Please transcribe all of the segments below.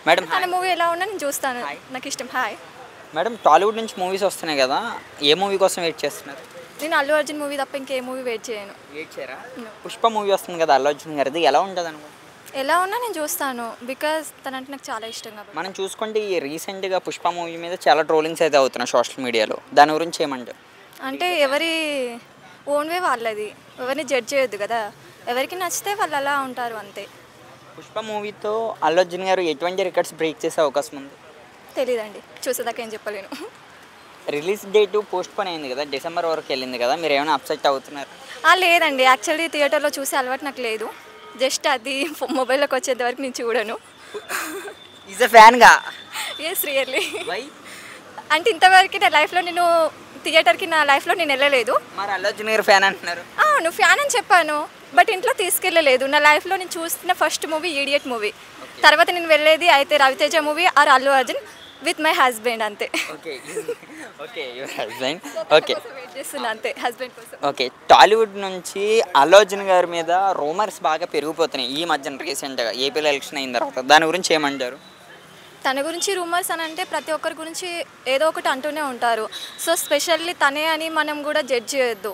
Madam తన movie ఎలా ఉన్నా నేను చూస్తాను, నాకు ఇష్టం. హాయ్ మేడం, టాలీవుడ్ నుంచి మూవీస్ వస్తున్నాయి కదా, ఏ మూవీ కోసం వెయిట్ చేస్తున్నారు? నేను అల్లు అర్జున్ మూవీ తప్ప ఇంకే మూవీ వెయిట్ చేయను. వెయిట్ చేయరా? పుష్ప మూవీ వస్తుంది కదా అల్లు అర్జున్ గారిది, ఎలా ఉంటుంది అనుకో? ఎలా ఉన్నా నేను చూస్తాను, బికాజ్ తనంటే నాకు చాలా ఇష్టం కాబట్టి. మనం చూసుకుంటే ఈ రీసెంట్గా పుష్ప మూవీ మీద చాలా ట్రోలింగ్స్ అయితే అవుతున్నాయి సోషల్ మీడియాలో, దాని గురించి ఏమంటారు? అంటే ఎవరి ఓన్ వే వాళ్ళది, ఎవరిని జడ్జ్ చేయొద్దు కదా, ఎవరికి నచ్చితే వాళ్ళు అలా ఉంటారు అంతే. పుష్ప మూవీతో అల్లు అర్జున్ గారు ఎటువంటి రికార్డ్స్ బ్రేక్ చేసే అవకాశం ఉంది? తెలీదండి, చూసేదాకా ఏం చెప్పలేను. రిలీజ్ డేటు పోస్ట్ పోన్ అయింది కదా, డిసెంబర్ వరకు వెళ్ళింది కదా, మీరు ఏమైనా అప్సెట్ అవుతున్నారు? లేదండి, యాక్చువల్లీ థియేటర్లో చూసే అలవాటు నాకు లేదు, జస్ట్ అది మొబైల్లోకి వచ్చేంత వరకు నేను చూడను. ఈజ్ అ ఫ్యాన్గా? Yes, really. వై? అంటే ఇంతవరకు నా లైఫ్లో నేను థియేటర్కి నా లైఫ్లో నేను వెళ్ళలేదు. మరి అల్లు అర్జున్ గారు ఫ్యాన్ అంటున్నారు? నువ్వు ఫ్యాన్ అని చెప్పాను, బట్ ఇంట్లో తీసుకెళ్ళలేదు. నా లైఫ్లో నేను చూస్తున్న ఫస్ట్ మూవీ ఈడియట్ మూవీ, తర్వాత నేను వెళ్ళేది అయితే Raviteja movie are Allu Arjun with my husband అంతే. Okay okay, your husband. Okay, wait చేస్తున్నా అంతే హస్బెండ్ కోసం. ఓకే, టాలీవుడ్ నుంచి అల్లు అర్జున్ గారి మీద రూమర్స్ బాగా పెరిగిపోతున్నాయి ఈ మధ్యన రీసెంట్గా ఏపీలో ఎలక్షన్ అయిన తర్వాత, దాని గురించి ఏమంటారు? తన గురించి రూమర్స్ అని అంటే ప్రతి ఒక్కరి గురించి ఏదో ఒకటి అంటూనే ఉంటారు, సో స్పెషల్లీ తనే అని మనం కూడా జడ్జ్ చేయొద్దు.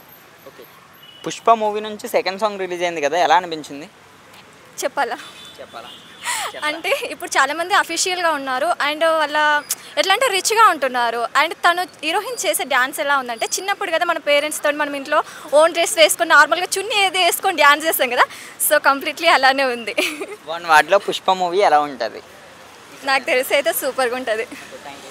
ఓకే, పుష్ప మూవీ నుంచి సెకండ్ సాంగ్ రిలీజ్ అయింది కదా, ఎలా అనిపించింది? చెప్పాలా? అంటే ఇప్పుడు చాలామంది అఫీషియల్గా ఉన్నారు అండ్ వాళ్ళ ఎట్లా అంటే రిచ్గా ఉంటున్నారు. అండ్ తను హీరోయిన్ చేసే డ్యాన్స్ ఎలా ఉందంటే, చిన్నప్పుడు కదా మన పేరెంట్స్తో మనం ఇంట్లో ఓన్ డ్రెస్ వేసుకొని నార్మల్గా చున్నీ ఏది వేసుకొని డ్యాన్స్ చేస్తాం కదా, సో కంప్లీట్లీ అలానే ఉంది. వన్ వార్డ్లో పుష్ప మూవీ ఎలా ఉంటుంది? నాకు తెలిసి అయితే సూపర్గా ఉంటుంది. Thank you.